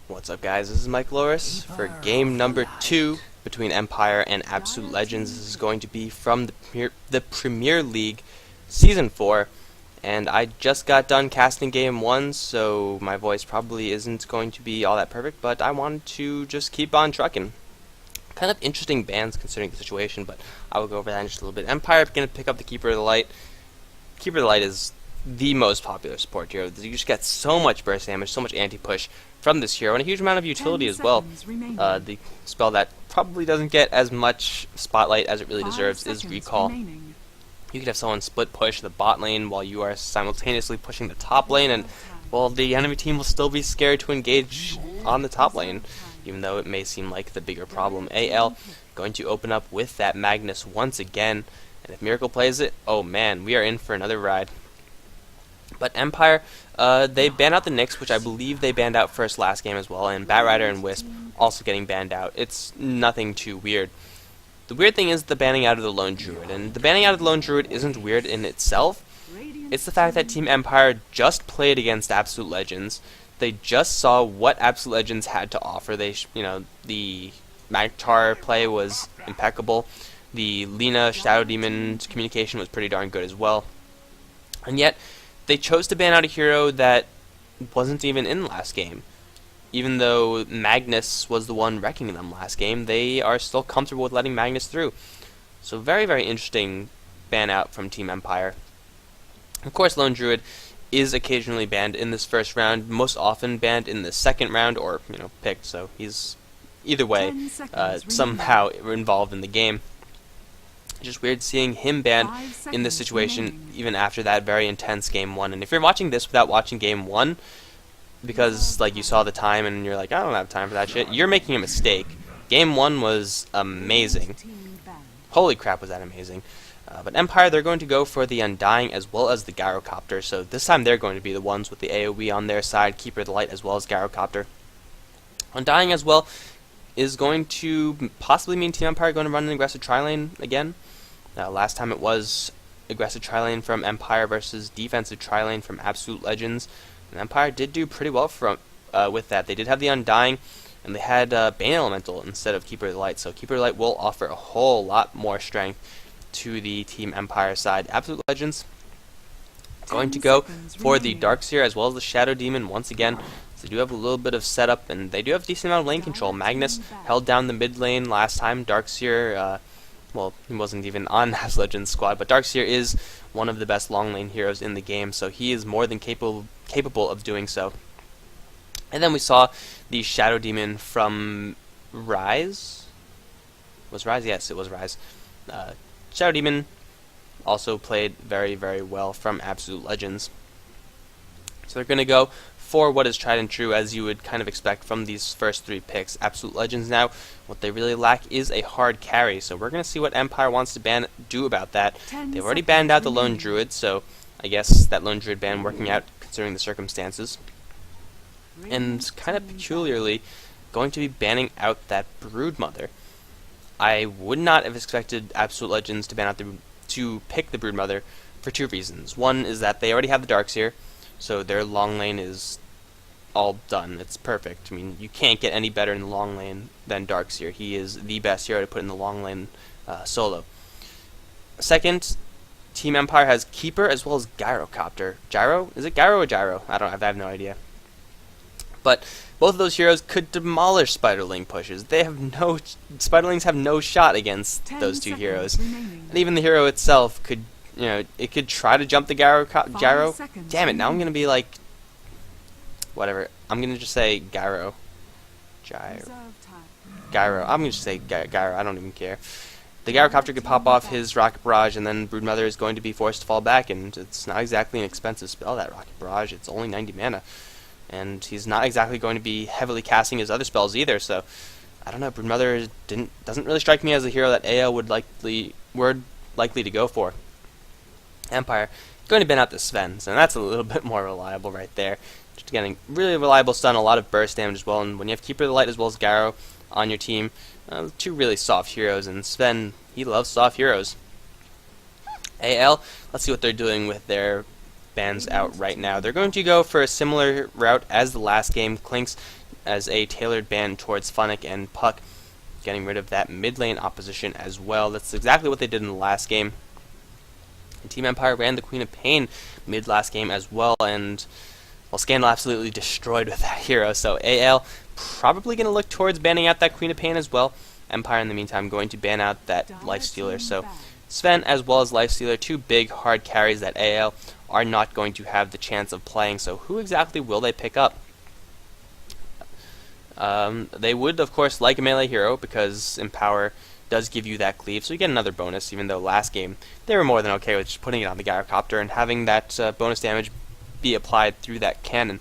What's up, guys? This is Mike Loris for game number 2 between Empire and Absolute Legends. This is going to be from the Premier League Season 4, and I just got done casting game 1, so my voice probably isn't going to be all that perfect, but I wanted to just keep on trucking. Kind of interesting bans considering the situation, but I will go over that in just a little bit. Empire is going to pick up the Keeper of the Light. Keeper of the Light is the most popular support hero. You just get so much burst damage, so much anti-push from this hero, and a huge amount of utility as well. The spell that probably doesn't get as much spotlight as it really deserves is Recall. You could have someone split push the bot lane while you are simultaneously pushing the top lane, and well, the enemy team will still be scared to engage on the top lane, even though it may seem like the bigger problem. AL going to open up with that Magnus once again, and if Miracle plays it, oh man, we are in for another ride. But Empire, they banned out the Nyx, which I believe they banned out first last game as well, and Batrider and Wisp also getting banned out. It's nothing too weird. The weird thing is the banning out of the Lone Druid, and the banning out of the Lone Druid isn't weird in itself. It's the fact that Team Empire just played against Absolute Legends. They just saw what Absolute Legends had to offer. The Magtar play was impeccable. The Lina Shadow Demon communication was pretty darn good as well. And yet, they chose to ban out a hero that wasn't even in last game. Even though Magnus was the one wrecking them last game, they are still comfortable with letting Magnus through. So very, very interesting ban out from Team Empire. Of course, Lone Druid is occasionally banned in this first round, most often banned in the second round, or, picked, so he's either way somehow involved in the game. Just weird seeing him banned in this situation, even after that very intense game 1. And if you're watching this without watching game 1, because you saw the time and you're like, I don't have time for that shit, you're making a mistake. Game 1 was amazing. Holy crap, was that amazing. But Empire, they're going to go for the Undying as well as the Gyrocopter, so this time they're going to be the ones with the AoE on their side, Keeper of the Light as well as Gyrocopter. Undying as well is going to possibly mean Team Empire going to run an aggressive tri-lane again. Last time it was aggressive tri-lane from Empire versus defensive tri-lane from Absolute Legends. And Empire did do pretty well with that. They did have the Undying, and they had Bane Elemental instead of Keeper of the Light. So Keeper of the Light will offer a whole lot more strength to the Team Empire side. Absolute Legends going to go for the Darkseer as well as the Shadow Demon once again. So they do have a little bit of setup, and they do have a decent amount of lane control. Magnus held down the mid lane last time. Darkseer, well, he wasn't even on Absolute Legends squad, but Darkseer is one of the best long lane heroes in the game, so he is more than capable of doing so. And then we saw the Shadow Demon from Rise. Was Rise? Yes, it was Rise. Shadow Demon also played very, very well from Absolute Legends. So they're going to go for what is tried and true, as you would kind of expect from these first 3 picks. Absolute Legends now, what they really lack is a hard carry, so we're going to see what Empire wants to do about that. They've already banned out the Lone Druid, so I guess that Lone Druid ban working out considering the circumstances. And kind of peculiarly, going to be banning out that Broodmother. I would not have expected Absolute Legends to ban out to pick the Broodmother for 2 reasons. One is that they already have the Darkseer, so their long lane is all done. It's perfect. I mean, you can't get any better in the long lane than Darkseer. He is the best hero to put in the long lane solo. Second, Team Empire has Keeper as well as Gyrocopter. Gyro? Is it Gyro or Gyro? I have no idea. But both of those heroes could demolish Spiderling pushes. Spiderlings have no shot against those 2 heroes. And even the hero itself could, it could try to jump the Gyro. Damn it, now I'm going to be like, whatever. I'm going to just say Gyro. Gyro. I'm going to just say Gyro. I don't even care. The Gyrocopter could pop off his Rocket Barrage, and then Broodmother is going to be forced to fall back, and it's not exactly an expensive spell, that Rocket Barrage. It's only 90 mana. And he's not exactly going to be heavily casting his other spells either, so I don't know. Broodmother doesn't really strike me as a hero that AO would likely to go for. Empire going to ban out the Svens, and that's a little bit more reliable right there. Just getting really reliable stun, a lot of burst damage as well, and when you have Keeper of the Light as well as Gyro on your team, 2 really soft heroes, and Sven, he loves soft heroes. AL, let's see what they're doing with their bans out right now. They're going to go for a similar route as the last game. Clinks as a tailored ban towards Funnick and Puck, getting rid of that mid lane opposition as well. That's exactly what they did in the last game. And Team Empire ran the Queen of Pain mid last game as well, and well, Scandal absolutely destroyed with that hero. So AL probably going to look towards banning out that Queen of Pain as well. Empire in the meantime going to ban out that Lifestealer. So Sven as well as Lifestealer, two big hard carries that AL are not going to have the chance of playing. So who exactly will they pick up? They would of course like a melee hero, because Empower does give you that cleave, so you get another bonus, even though last game they were more than okay with just putting it on the Gyrocopter and having that bonus damage be applied through that cannon.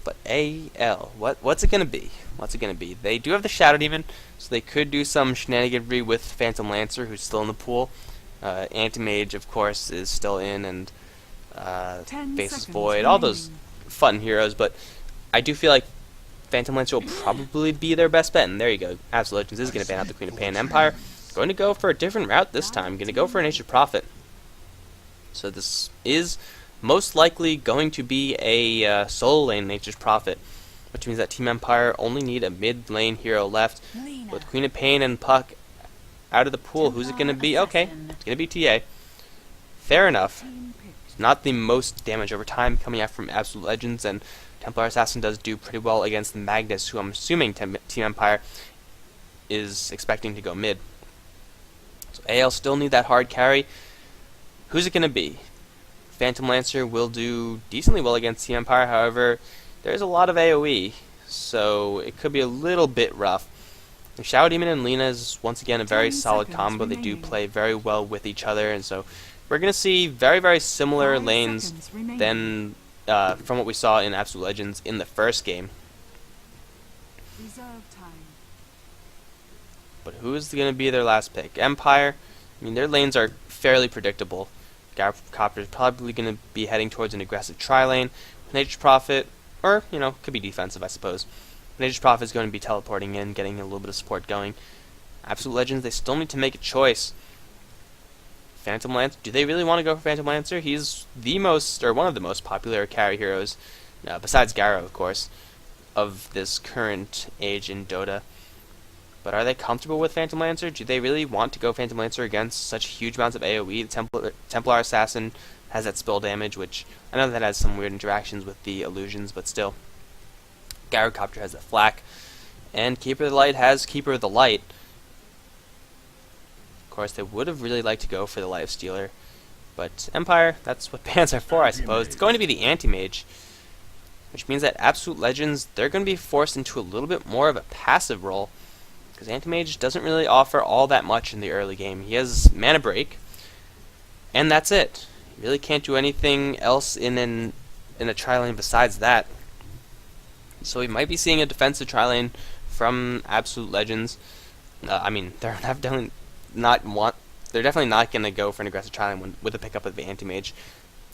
But AL, what's it going to be? What's it going to be? They do have the Shadow Demon, so they could do some shenaniganry with Phantom Lancer, who's still in the pool. Anti-Mage, of course, is still in, and Faceless Void, all those fun heroes, but I do feel like Phantom Lancer will probably be their best bet, and there you go. Absolute Legends is going to ban out the Queen of Pain. Empire going to go for a different route this time, going to go for an Nature's Prophet. So this is most likely going to be a solo lane Nature's Prophet, which means that Team Empire only need a mid lane hero left. With Queen of Pain and Puck out of the pool, who's it going to be? Okay, it's going to be TA. Fair enough. It's not the most damage over time coming out from Absolute Legends, and Templar Assassin does do pretty well against the Magnus, who I'm assuming Team Empire is expecting to go mid. So AL still need that hard carry. Who's it going to be? Phantom Lancer will do decently well against Team Empire, however, there's a lot of AoE, so it could be a little bit rough. The Shadow Demon and Lina is once again a very solid combo. They do play very well with each other, and so we're going to see very, very similar lanes than from what we saw in Absolute Legends in the first game. But who's going to be their last pick? Empire, I mean, their lanes are fairly predictable. Gyrocopter is probably going to be heading towards an aggressive tri-lane. Nature's Prophet, or, you know, could be defensive, I suppose. Nature's Prophet is going to be teleporting in, getting a little bit of support going. Absolute Legends, they still need to make a choice. Phantom Lancer, do they really want to go for Phantom Lancer? He's the most, or one of the most popular carry heroes, besides Gyro, of course, of this current age in Dota. But are they comfortable with Phantom Lancer? Do they really want to go Phantom Lancer against such huge amounts of AoE? The Templar Assassin has that spill damage, which I know that has some weird interactions with the illusions, but still. Gyrocopter has the flak, and Keeper of the Light has Keeper of the Light. Of course, they would have really liked to go for the Lifestealer, but Empire, that's what bans are for, I suppose. It's going to be the Anti-Mage, which means that Absolute Legends, they're going to be forced into a little bit more of a passive role, because Anti-Mage doesn't really offer all that much in the early game. He has Mana Break, and that's it. You really can't do anything else in a tri-lane besides that. So we might be seeing a defensive tri-lane from Absolute Legends. I mean, they're definitely not going to go for an aggressive tri-lane with a pickup of the Anti-Mage.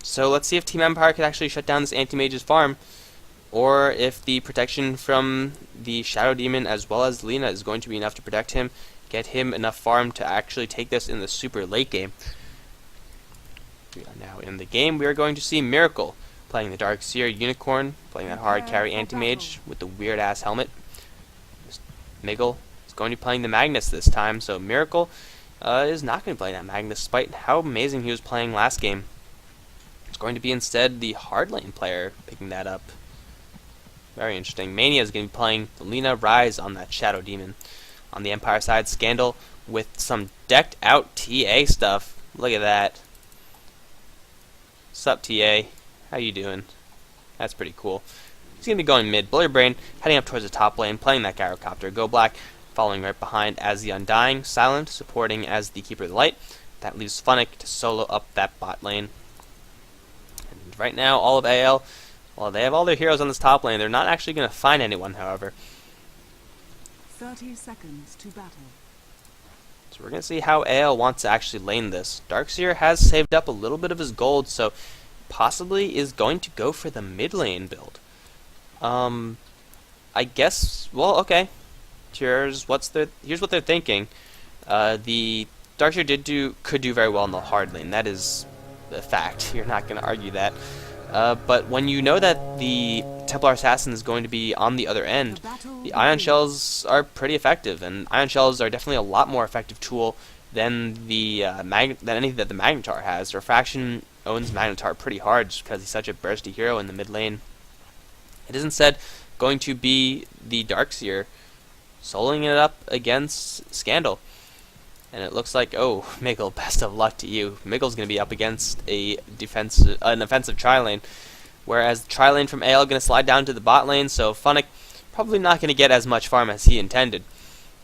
So let's see if Team Empire could actually shut down this Anti-Mage's farm, or if the protection from the Shadow Demon as well as Lina is going to be enough to protect him, get him enough farm to actually take this in the super late game. We are now in the game. We are going to see Miracle playing the Darkseer Unicorn, playing that hard carry Anti-Mage with the weird ass helmet. Miggle is going to be playing the Magnus this time, so Miracle is not going to play that Magnus despite how amazing he was playing last game. It's going to be instead the hard lane player picking that up. Very interesting. Mania is going to be playing the Lina Rise on that Shadow Demon. On the Empire side, Scandal with some decked out TA stuff. Look at that. Sup, TA? How you doing? That's pretty cool. He's going to be going mid. Bullet Brain heading up towards the top lane, playing that Gyrocopter. Go Black following right behind as the Undying. Silent supporting as the Keeper of the Light. That leaves Funnick to solo up that bot lane. And right now, all of AL, well, they have all their heroes on this top lane. They're not actually going to find anyone, however. 30 seconds to battle. So we're going to see how AL wants to actually lane this. Darkseer has saved up a little bit of his gold, so possibly is going to go for the mid lane build. I guess, well, okay. Here's what they're thinking. The Darkseer could do very well in the hard lane. That is a fact. You're not going to argue that. But when you know that the Templar Assassin is going to be on the other end. The battle The Ion begins. Shells are pretty effective, and Ion Shells are definitely a lot more effective tool than the than anything that the Magnetar has. Refraction owns Magnetar pretty hard just because he's such a bursty hero in the mid lane. It is instead going to be the Darkseer soloing it up against Scandal. And it looks like, oh, Miggle, best of luck to you. Miggle's going to be up against an offensive tri-lane, whereas the tri-lane from AL going to slide down to the bot lane, so Funnick probably not going to get as much farm as he intended.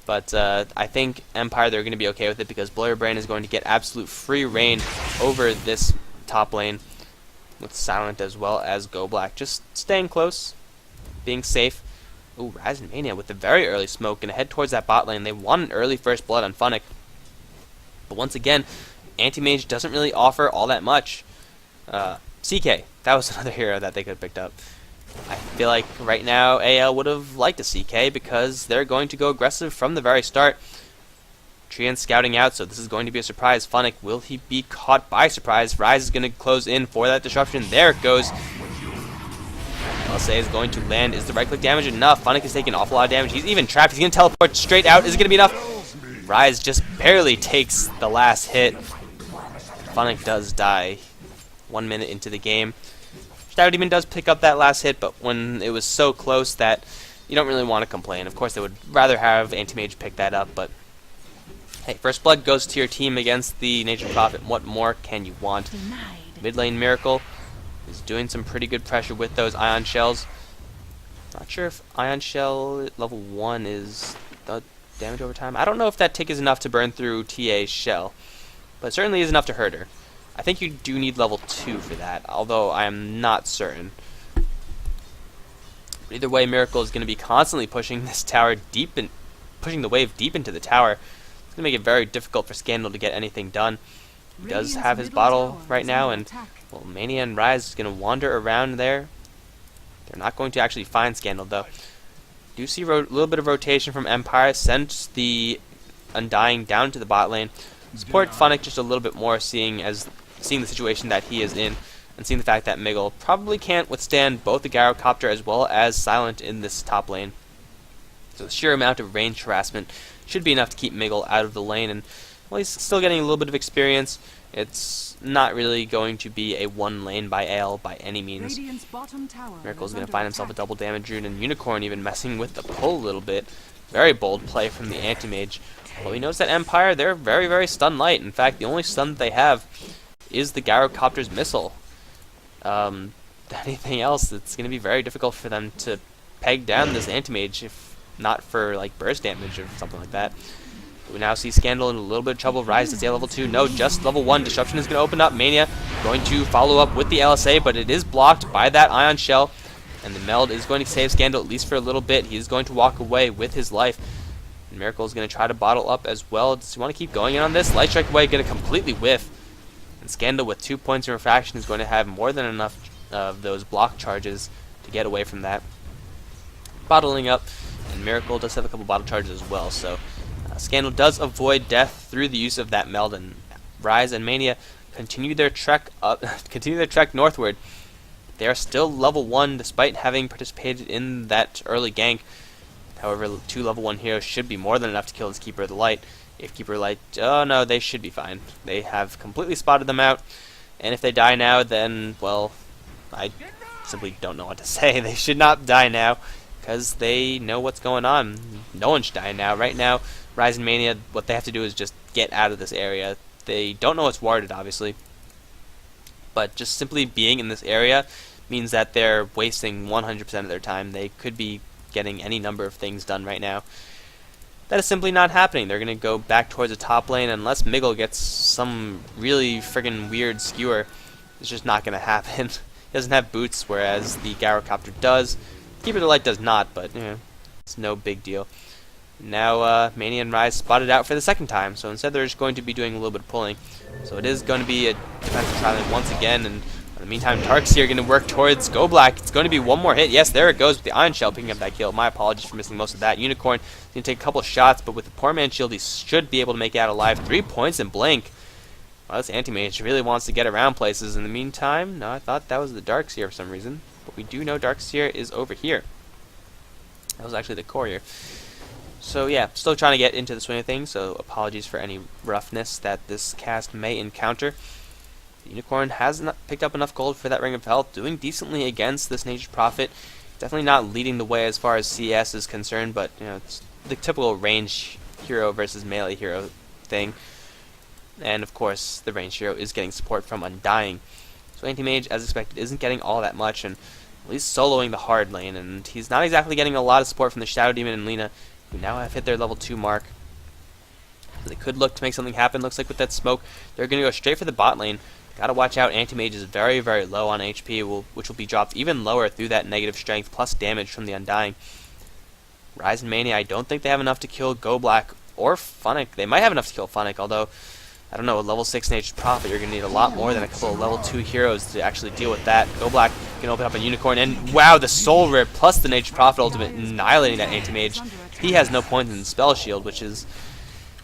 But I think Empire, they're going to be okay with it because Blurbrain is going to get absolute free reign over this top lane with Silent as well as Go Black. Just staying close, being safe. Ooh, Rise and Mania with the very early smoke, going to head towards that bot lane. They want an early first blood on Funnick. But once again, Anti-Mage doesn't really offer all that much. CK, that was another hero that they could have picked up. I feel like right now AL would have liked a CK because they're going to go aggressive from the very start. Treant scouting out, so this is going to be a surprise. Funnick, will he be caught by surprise? Rise is going to close in for that disruption. There it goes. LSA is going to land. Is the right click damage enough? Funnick is taking an awful lot of damage. He's even trapped. He's going to teleport straight out. Is it going to be enough? Rise just barely takes the last hit. Funnick does die 1 minute into the game. Shadow Demon does pick up that last hit, but when it was so close that you don't really want to complain. Of course, they would rather have Anti-Mage pick that up, but hey, first blood goes to your team against the Nature Prophet. What more can you want? Denied. Mid lane Miracle is doing some pretty good pressure with those Ion Shells. Not sure if Ion Shell level 1 is the damage over time. I don't know if that tick is enough to burn through TA's shell, but it certainly is enough to hurt her. I think you do need level 2 for that, although I am not certain. But either way, Miracle is going to be constantly pushing this tower deep and pushing the wave deep into the tower. It's going to make it very difficult for Scandal to get anything done. He does have his bottle right now, and well, Mania and Rise is going to wander around there. They're not going to actually find Scandal though. Do see a little bit of rotation from Empire. Sent the Undying down to the bot lane. Support Funnick just a little bit more, seeing the situation that he is in, and seeing the fact that Miggle probably can't withstand both the Gyrocopter as well as Silent in this top lane. So the sheer amount of range harassment should be enough to keep Miggle out of the lane, and well, he's still getting a little bit of experience. It's not really going to be a one lane by AL by any means. Radiant's bottom tower Miracle's is going to under find himself a attack. double damage rune, and Unicorn even messing with the pull a little bit. Very bold play from the Anti-Mage. Well, he knows that Empire, they're very, very stun light. In fact, the only stun that they have is the Gyrocopter's missile. Anything else, it's going to be very difficult for them to peg down this Anti-Mage, if not for like burst damage or something like that. We now see Scandal in a little bit of trouble. Rise to stay level 2. No, just level 1. Disruption is going to open up. Mania going to follow up with the LSA, but it is blocked by that Ion Shell. And the Meld is going to save Scandal at least for a little bit. He's going to walk away with his life. And Miracle is going to try to bottle up as well. Does he want to keep going in on this? Light Strike away, going to completely whiff. And Scandal with 2 points in refraction is going to have more than enough of those block charges to get away from that. Bottling up. And Miracle does have a couple bottle charges as well. So Scandal does avoid death through the use of that Meld. And Rise and Mania continue their trek northward. They are still level 1 despite having participated in that early gank. However, 2 level 1 heroes should be more than enough to kill this Keeper of the Light. If Keeper of the Light, oh no, they should be fine. They have completely spotted them out. And if they die now, then, well, I simply don't know what to say. They should not die now because they know what's going on. No one should die now. Right now, Rise and Mania, what they have to do is just get out of this area. They don't know it's warded, obviously. But just simply being in this area means that they're wasting 100% of their time. They could be getting any number of things done right now. That is simply not happening. They're going to go back towards the top lane unless Miggle gets some really friggin' weird skewer. It's just not going to happen. He doesn't have boots, whereas the Gyrocopter does. Keeper of the Light does not, but it's no big deal. Now Mania and Rise spotted out for the second time, so instead they're just going to be doing a little bit of pulling. So it is going to be a defensive trial once again, and in the meantime, Tarkseer going to work towards Go Black. It's going to be one more hit. Yes, there it goes with the Ion Shell picking up that kill. My apologies for missing most of that. Unicorn is going to take a couple of shots, but with the poor man's shield, he should be able to make it out alive. 3 points in Blink. Well, this Anti-Mage really wants to get around places. In the meantime, no, I thought that was the Darkseer for some reason. But we do know Darkseer is over here. That was actually the courier. So yeah, still trying to get into the swing of things, so apologies for any roughness that this cast may encounter. The Unicorn has not picked up enough gold for that Ring of Health, doing decently against this Nature's Prophet. Definitely not leading the way as far as CS is concerned, but you know, it's the typical range hero versus melee hero thing. And of course, the range hero is getting support from Undying. So Anti-Mage, as expected, isn't getting all that much, and at least soloing the hard lane, and he's not exactly getting a lot of support from the Shadow Demon and Lina, who now have hit their level 2 mark. So they could look to make something happen. Looks like with that smoke, they're going to go straight for the bot lane. Gotta watch out, Anti-Mage is very, very low on HP, which will be dropped even lower through that negative strength plus damage from the Undying. Rise and Mania, I don't think they have enough to kill Go Black or Funnick. They might have enough to kill Funnick, although, I don't know, a level 6 Nature's Prophet, you're going to need a lot more than a couple of level 2 heroes to actually deal with that. Go Black can open up a Unicorn, and wow, the Soul Rip plus the Nature's Prophet ultimate annihilating that Anti-Mage. He has no points in the Spell Shield, which is,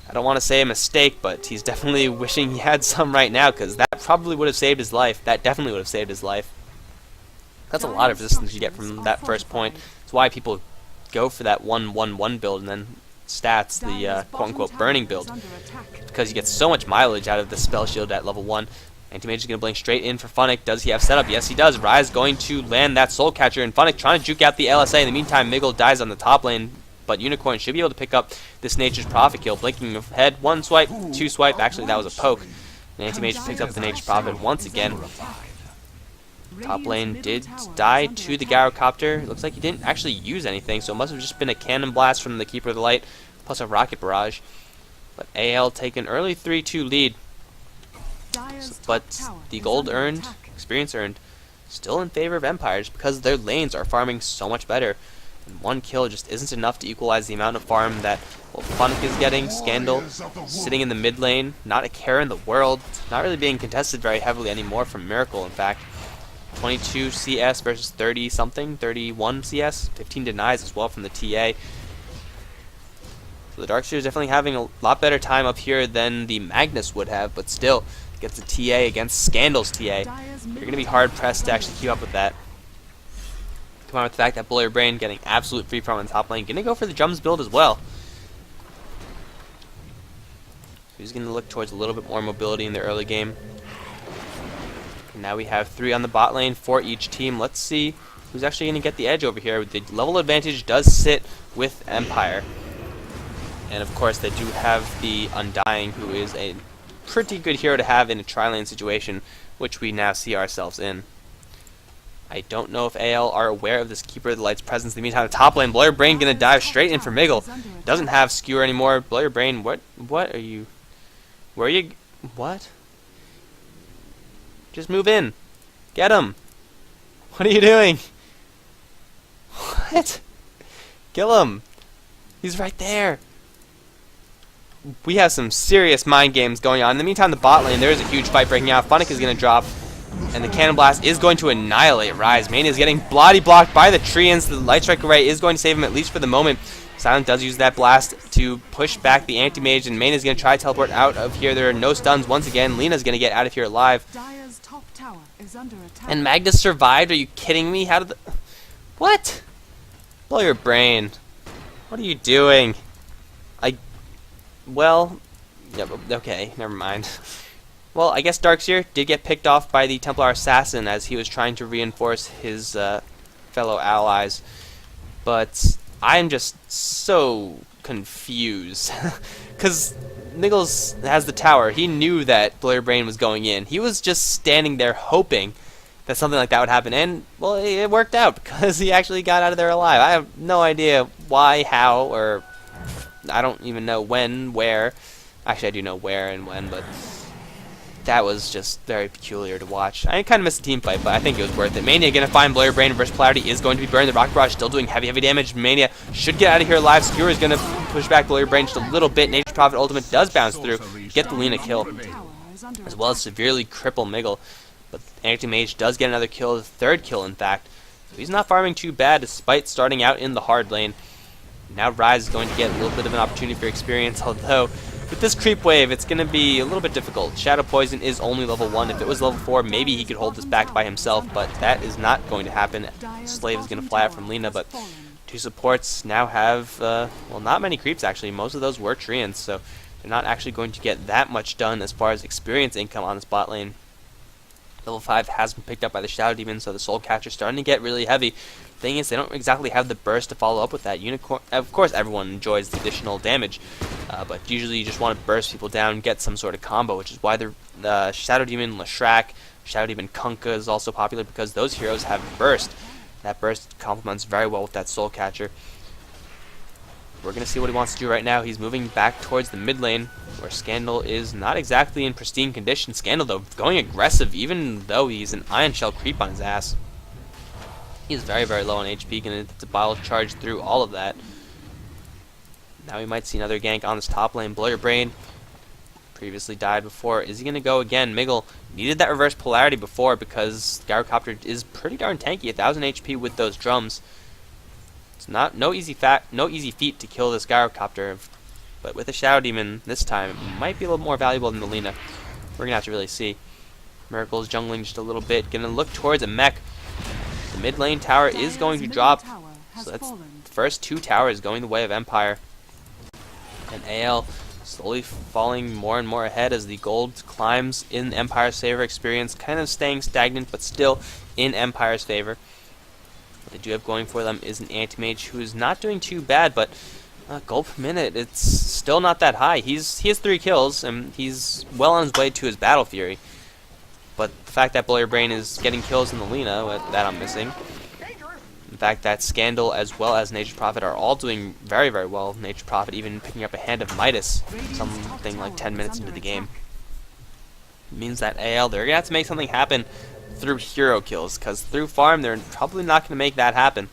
I don't want to say a mistake, but he's definitely wishing he had some right now, because that probably would have saved his life. That definitely would have saved his life. That's a lot of resistance you get from that first point. That's why people go for that 1-1-1 build and then stats the quote-unquote burning build, because you get so much mileage out of the Spell Shield at level 1. Anti-Mage is going to blink straight in for Funnick. Does he have setup? Yes, he does. Rise going to land that Soul Catcher, and Funnick trying to juke out the LSA. In the meantime, Miggle dies on the top lane, but Unicorn should be able to pick up this Nature's Prophet kill. Blinking ahead, 1 swipe, 2 swipe. Actually, that was a poke. And Anti-Mage picks up the Nature's Prophet once again. Top lane did die to the Gyrocopter. Looks like he didn't actually use anything, so it must have just been a Cannon Blast from the Keeper of the Light, plus a Rocket Barrage. But AL take an early 3-2 lead. But the gold earned, experience earned, still in favor of Empire, just because their lanes are farming so much better. And 1 kill just isn't enough to equalize the amount of farm that Funnick is getting. Scandal sitting in the mid lane, not a care in the world, not really being contested very heavily anymore from Miracle, in fact. 22 CS versus 30 something, 31 CS, 15 denies as well from the TA. So the Darkseer is definitely having a lot better time up here than the Magnus would have, but still gets a TA against Scandal's TA. You're going to be hard pressed to actually keep up with that. Come on with the fact that Bullier Brain getting absolute free farm on the top lane. Going to go for the drums build as well. He's going to look towards a little bit more mobility in the early game. And now we have 3 on the bot lane for each team. Let's see who's actually going to get the edge over here. The level advantage does sit with Empire. And of course they do have the Undying, who is a pretty good hero to have in a tri-lane situation, which we now see ourselves in. I don't know if AL are aware of this Keeper of the Light's presence. In the meantime, the top lane, Bullier Brain going to dive straight in for Miggle. Doesn't have Skewer anymore. Bullier Brain, what are you? Where are you? What? Just move in. Get him. What are you doing? What? Kill him. He's right there. We have some serious mind games going on. In the meantime, the bot lane, there is a huge fight breaking out. Funnick is going to drop, and the Cannon Blast is going to annihilate Rise. Mania is getting bloody blocked by the Treants. The Light Strike Array is going to save him, at least for the moment. Silent does use that blast to push back the Anti-Mage, and Mania is going to try to teleport out of here. There are no stuns once again. Lena's going to get out of here alive. And Magnus survived? Are you kidding me? How did the... What? Bullier Brain. What are you doing? Well, yeah, okay, never mind. Well, I guess Darkseer did get picked off by the Templar Assassin as he was trying to reinforce his fellow allies. But I'm just so confused. Because Nichols has the tower. He knew that Bullier Brain was going in. He was just standing there hoping that something like that would happen. And, well, it worked out because he actually got out of there alive. I have no idea why, how, or... I don't even know when, where. Actually, I do know where and when, but that was just very peculiar to watch. I kind of missed the team fight, but I think it was worth it. Mania going to find Bullier Brain. Reverse Polarity is going to be burned. The Rocket Barrage still doing heavy damage. Mania should get out of here alive. Skewer is going to push back Bullier Brain just a little bit. Nature's Prophet Ultimate does bounce through. Get the Lina kill, as well as severely cripple Miggle. But Anti-Mage does get another kill, the 3rd kill in fact. So he's not farming too bad despite starting out in the hard lane. Now Rise is going to get a little bit of an opportunity for experience, although with this creep wave, it's going to be a little bit difficult. Shadow Poison is only level 1. If it was level 4, maybe he could hold this back by himself, but that is not going to happen. Slave is going to fly out from Lina, but two supports now have, well, not many creeps actually. Most of those were Treants, so they're not actually going to get that much done as far as experience income on this bot lane. Level 5 has been picked up by the Shadow Demon, so the Soul Catcher's starting to get really heavy. Thing is, they don't exactly have the burst to follow up with that. Unicorn, of course, everyone enjoys the additional damage, but usually you just want to burst people down, get some sort of combo, which is why the Shadow Demon Leshrac, Shadow Demon Kunkka is also popular because those heroes have burst. That burst complements very well with that Soul Catcher. We're going to see what he wants to do right now. He's moving back towards the mid lane, where Scandal is not exactly in pristine condition. Scandal, though, going aggressive, even though he's an Ion Shell creep on his ass. He's very, very low on HP, going to bile charge through all of that. Now we might see another gank on this top lane. Blow Your Brain previously died before. Is he going to go again? Miggle needed that reverse polarity before because Gyrocopter is pretty darn tanky, 1000 HP with those drums. It's no easy feat to kill this Gyrocopter, but with a Shadow Demon this time, it might be a little more valuable than the Lina. We're going to have to really see. Miracle's jungling just a little bit, going to look towards a mech. The mid lane tower is going to drop, so that's the first 2 towers going the way of Empire. And AL slowly falling more and more ahead as the gold climbs in Empire's favor. Experience kind of staying stagnant, but still in Empire's favor. What they do have going for them is an Anti-Mage who is not doing too bad, but gold per minute, it's still not that high. He has 3 kills, and he's well on his way to his Battle Fury. But the fact that Blow Your Brain is getting kills in the Lina, that I'm missing. The fact that Scandal as well as Nature's Prophet are all doing very, very well. Nature's Prophet even picking up a Hand of Midas, something like 10 minutes into the game. It means that AL, they're going to have to make something happen through hero kills, because through farm, they're probably not going to make that happen.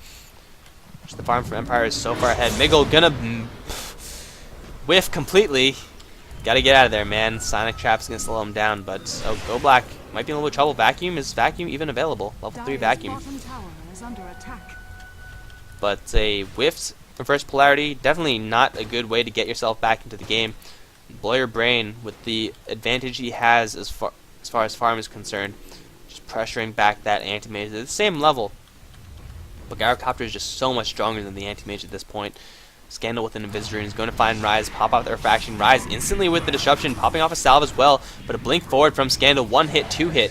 The farm from Empire is so far ahead. Miggle gonna whiff completely. Gotta get out of there, man. Sonic Trap's gonna slow him down, but oh, Go Black might be in a little trouble. Vacuum, is Vacuum even available? Level 3 Vacuum. But a whiffed reverse polarity, definitely not a good way to get yourself back into the game. Blow Your Brain, with the advantage he has as far as farm is concerned, just pressuring back that Anti-Mage at the same level. But Gyrocopter is just so much stronger than the Anti-Mage at this point. Scandal with an Invis-Rune is going to find Rise, pop out the Refraction. Rise instantly with the Disruption, popping off a Salve as well, but a blink forward from Scandal, 1 hit, 2 hit.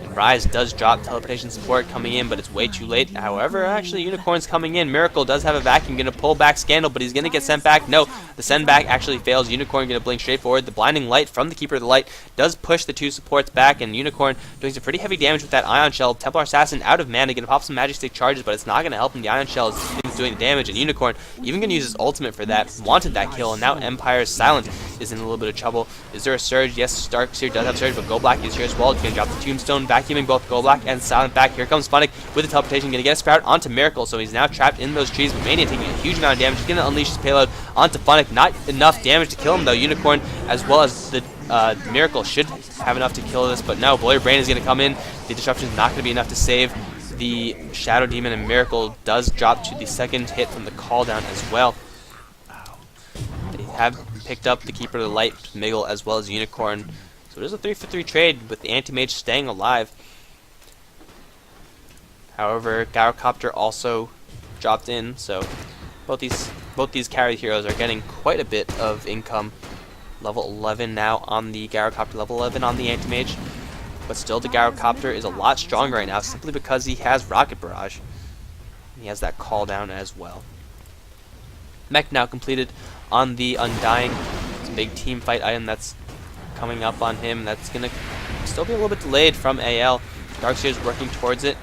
And Rise does drop teleportation support coming in, but it's way too late. However, actually, Unicorn's coming in. Miracle does have a Vacuum, going to pull back Scandal, but he's going to get sent back. No, the send back actually fails. Unicorn going to blink straight forward. The Blinding Light from the Keeper of the Light does push the 2 supports back, and Unicorn doing some pretty heavy damage with that Ion Shell. Templar Assassin out of mana, going to pop some Magic Stick charges, but it's not going to help him. The Ion Shell is doing the damage, and Unicorn even going to use his ultimate for that. Wanted that kill, and now Empire's Silent is in a little bit of trouble. Is there a Surge? Yes, Darkseer does have Surge, but Go Black is here as well. He's going to drop the Tombstone, vacuuming both Go Black and Silent back. Here comes Funnick with the teleportation, going to get a Sprout onto Miracle, so he's now trapped in those trees. But Mania taking a huge amount of damage. He's going to unleash his payload onto Funnick. Not enough damage to kill him, though. Unicorn, as well as the Miracle, should have enough to kill this, but no, Blow Your Brain is going to come in. The Disruption is not going to be enough to save the Shadow Demon, and Miracle does drop to the second hit from the call down as well. They have picked up the Keeper of the Light, Miggle, as well as Unicorn. So it is a 3-for-3 trade with the Anti-Mage staying alive. However, Gyrocopter also dropped in, so both these carry heroes are getting quite a bit of income. Level 11 now on the Gyrocopter, level 11 on the Anti-Mage. But still, the Gyrocopter is a lot stronger right now, simply because he has Rocket Barrage. He has that call down as well. Mech now completed on the Undying. It's a big team fight item that's coming up on him. That's going to still be a little bit delayed from AL. Darkseer is working towards it.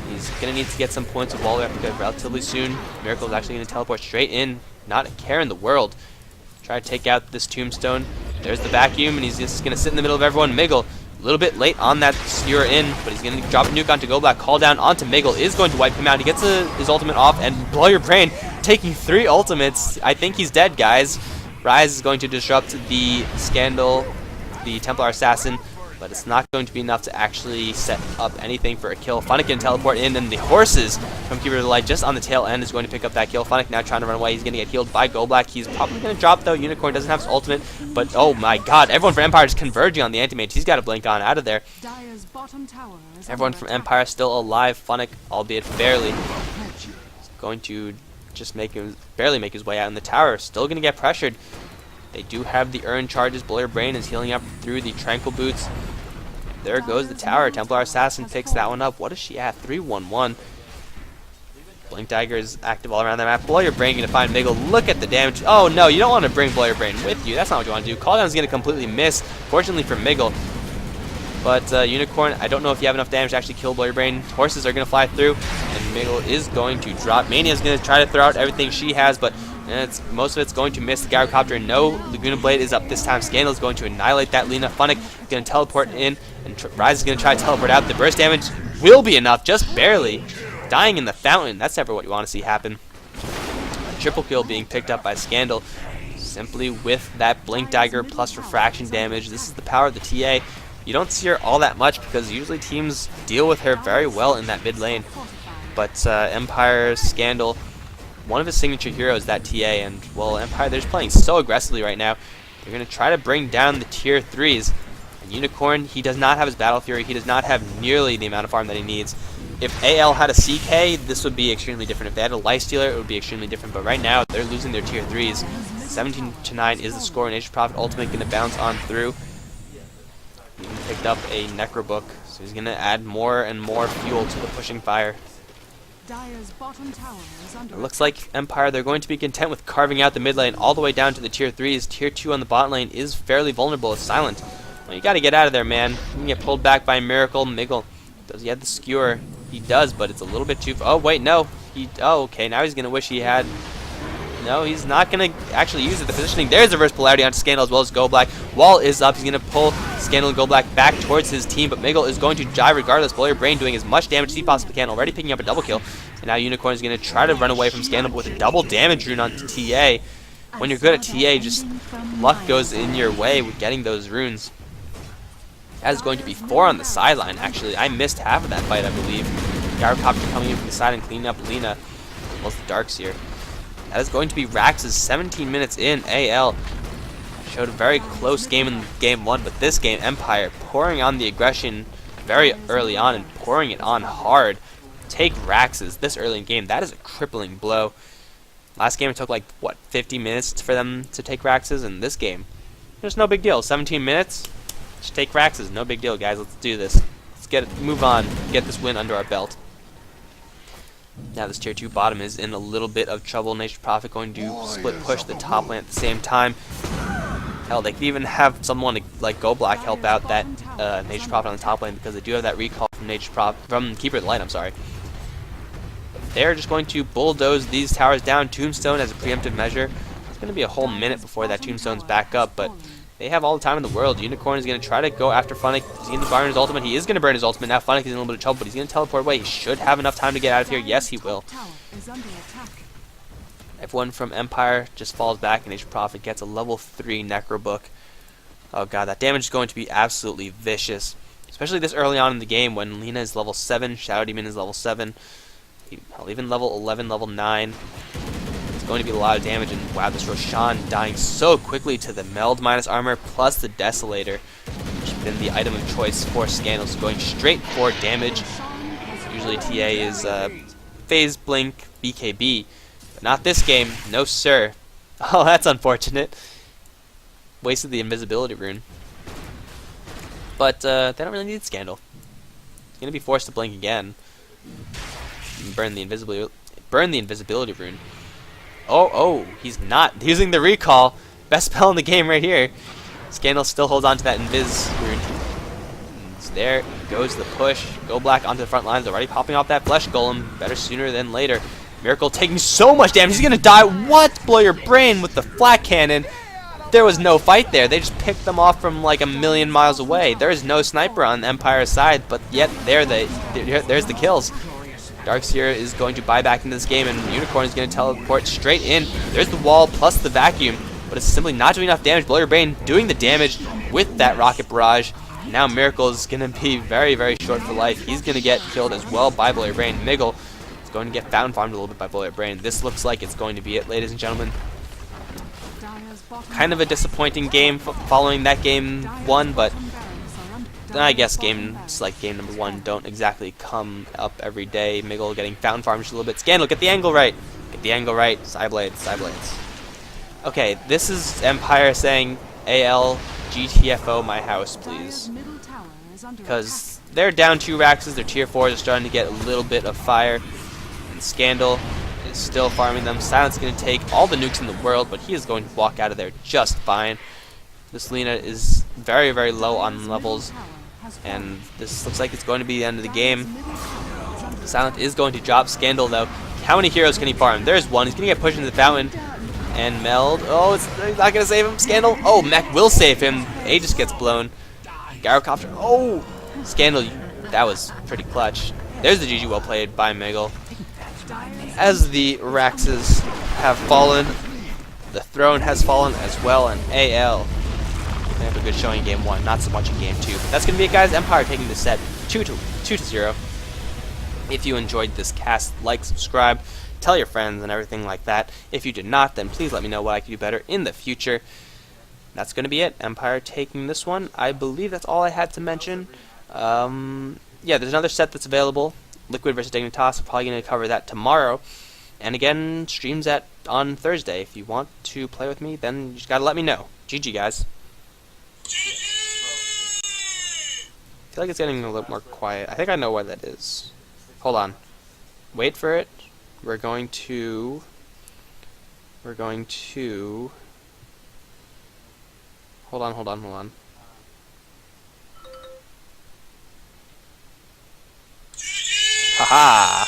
He's going to need to get some points of wall replica relatively soon. Miracle is actually going to teleport straight in. Not a care in the world. Try to take out this Tombstone. There's the Vacuum, and he's just going to sit in the middle of everyone. Miggle, a little bit late on that Skewer in, but he's going to drop a nuke onto Go Black. Call down onto Miggle is going to wipe him out. He gets his ultimate off, and Blow Your Brain taking 3 ultimates. I think he's dead, guys. Rise is going to disrupt the Scandal, the Templar Assassin. but it's not going to be enough to actually set up anything for a kill. Funnick can teleport in, and the horses from Keeper of the Light just on the tail end is going to pick up that kill. Funnick now trying to run away. He's going to get healed by Goldblack. He's probably going to drop, though. Unicorn doesn't have his ultimate, but oh my god, everyone from Empire is converging on the anti-mage. He's got to blink on out of there. Everyone from Empire still alive. Funnick, albeit barely, is going to just barely make his way out in the tower. Still going to get pressured. They do have the urn charges. Blur Brain is healing up through the Tranquil Boots. There goes the tower. Templar Assassin picks that one up. What is she at? 3-1-1. Blink Dagger is active all around the map. Blur Brain going to find Miggle. Look at the damage. Oh no, you don't want to bring Blur Brain with you. That's not what you want to do. Call Down is going to completely miss. Fortunately for Miggle. But Unicorn, I don't know if you have enough damage to actually kill Blur Brain. Horses are going to fly through, and Miggle is going to drop. Mania is going to try to throw out everything she has, but most of it's going to miss the Gyrocopter. No Laguna Blade is up this time. Scandal is going to annihilate that Lina. Funnick is going to teleport in, and Rise is going to try to teleport out. The burst damage will be enough, just barely. Dying in the fountain, that's never what you want to see happen. A triple kill being picked up by Scandal, simply with that Blink Dagger plus refraction damage. This is the power of the TA. You don't see her all that much because usually teams deal with her very well in that mid lane. But Empire, Scandal, one of his signature heroes, that TA, and well, Empire, they're just playing so aggressively right now. They're going to try to bring down the tier 3s. And Unicorn, he does not have his Battle Fury. He does not have nearly the amount of farm that he needs. If AL had a CK, this would be extremely different. If they had a Lifestealer, it would be extremely different. But right now, they're losing their tier 3s. 17-9 is the score, and Nature's Prophet Ultimate going to bounce on through. He picked up a Necro Book, so he's going to add more and more fuel to the pushing fire. It looks like Empire, they're going to be content with carving out the mid lane all the way down to the tier 3s. Tier 2 on the bot lane is fairly vulnerable. It's silent. Well, you got to get out of there, man. You can get pulled back by Miracle. Miggle, does he have the skewer? He does, but it's a little bit too oh, wait, no. Oh, okay, now he's going to wish he had... No, he's not going to actually use it. The positioning, there's reverse polarity onto Scandal as well as Goldblack. Wall is up. He's going to pull Scandal and Goldblack back towards his team, but Miggle is going to jive regardless. Blur Brain doing as much damage as he possibly can, already picking up a double kill. And now Unicorn is going to try to run away from Scandal with a double damage rune onto TA. When you're good at TA, just luck goes in your way with getting those runes. That is going to be 4 on the sideline, actually. I missed half of that fight, I believe. Gyrocopter coming in from the side and cleaning up Lina. Almost the Darks here. That is going to be Rax's 17 minutes in. AL showed a very close game in game 1, but this game, Empire pouring on the aggression very early on and pouring it on hard. Take Rax's this early in game. That is a crippling blow. Last game it took like, what, 50 minutes for them to take Rax's, and this game, there's no big deal. 17 minutes, just take Rax's. No big deal, guys. Let's do this. Let's move on, get this win under our belt. Now this tier 2 bottom is in a little bit of trouble. Nature's Prophet going to split push the top lane at the same time. Hell, they could even have someone like Goldblack help out that Nature's Prophet on the top lane because they do have that recall from Keeper of the Light, I'm sorry. They're just going to bulldoze these towers down. Tombstone as a preemptive measure. It's going to be a whole minute before that Tombstone's back up, but they have all the time in the world. Unicorn is going to try to go after Funnick. He's going to burn his ultimate. He is going to burn his ultimate. Now Funnick is in a little bit of trouble, but he's going to teleport away. He should have enough time to get out of here. Yes, he will. Everyone from Empire just falls back, and Nature's Prophet gets a level 3 Necro Book. Oh god, that damage is going to be absolutely vicious. Especially this early on in the game when Lina is level 7, Shadow Demon is level 7. Even level 11, level 9. It's going to be a lot of damage, and wow, this Roshan dying so quickly to the Meld minus armor plus the Desolator, which has been the item of choice for Scandals, going straight for damage. Usually TA is Phase Blink BKB, but not this game, no sir. Oh, that's unfortunate. Wasted the invisibility rune. But they don't really need Scandal. He's going to be forced to blink again. Burn the invisibility rune. Oh, he's not using the recall. Best spell in the game right here. Scandal still holds on to that invis rune. And there goes the push. Go Black onto the front lines, already popping off that flesh golem. Better sooner than later. Miracle taking so much damage. He's gonna die. What? Blow your brain with the flat cannon. There was no fight there. They just picked them off from like a million miles away. There is no sniper on Empire's side, but yet there's the kills. Darkseer is going to buy back into this game, and Unicorn is going to teleport straight in. There's the wall plus the vacuum, but it's simply not doing enough damage. Blow your brain doing the damage with that rocket barrage. Now Miracle is going to be very, very short for life. He's going to get killed as well by Bullet Brain. Miggle is going to get farmed a little bit by Bullet Brain. This looks like it's going to be it, ladies and gentlemen. Kind of a disappointing game following that game 1, but I guess games like game number 1 don't exactly come up every day. Miggle getting farmed just a little bit. Scandal, get the angle right. Get the angle right. Psyblades, Psyblades. Okay, this is Empire saying AL GTFO my house, please. Because they're down 2 Raxes, their tier 4s are starting to get a little bit of fire. And Scandal is still farming them. Silence is going to take all the nukes in the world, but he is going to walk out of there just fine. This Lena is very, very low on levels, and this looks like it's going to be the end of the game. Silent is going to drop Scandal, though. How many heroes can he farm? There's one. He's going to get pushed into the fountain. And Meld. Oh, it's not going to save him. Scandal. Oh, Mech will save him. Aegis gets blown. Gyrocopter. Oh, Scandal. That was pretty clutch. There's the GG well played by Miggle. As the Raxes have fallen, the throne has fallen as well, and AL. They have a good showing in game 1, not so much in game 2. But that's going to be it, guys. Empire taking the set 2-0. If you enjoyed this cast, like, subscribe, tell your friends, and everything like that. If you did not, then please let me know what I can do better in the future. That's going to be it. Empire taking this one. I believe that's all I had to mention. Yeah, there's another set that's available. Liquid versus Dignitas. I'm probably going to cover that tomorrow. And again, streams on Thursday. If you want to play with me, then you just got to let me know. GG, guys. I feel like it's getting a little more quiet. I think I know why that is. Hold on. Wait for it. We're going to... Hold on. Haha!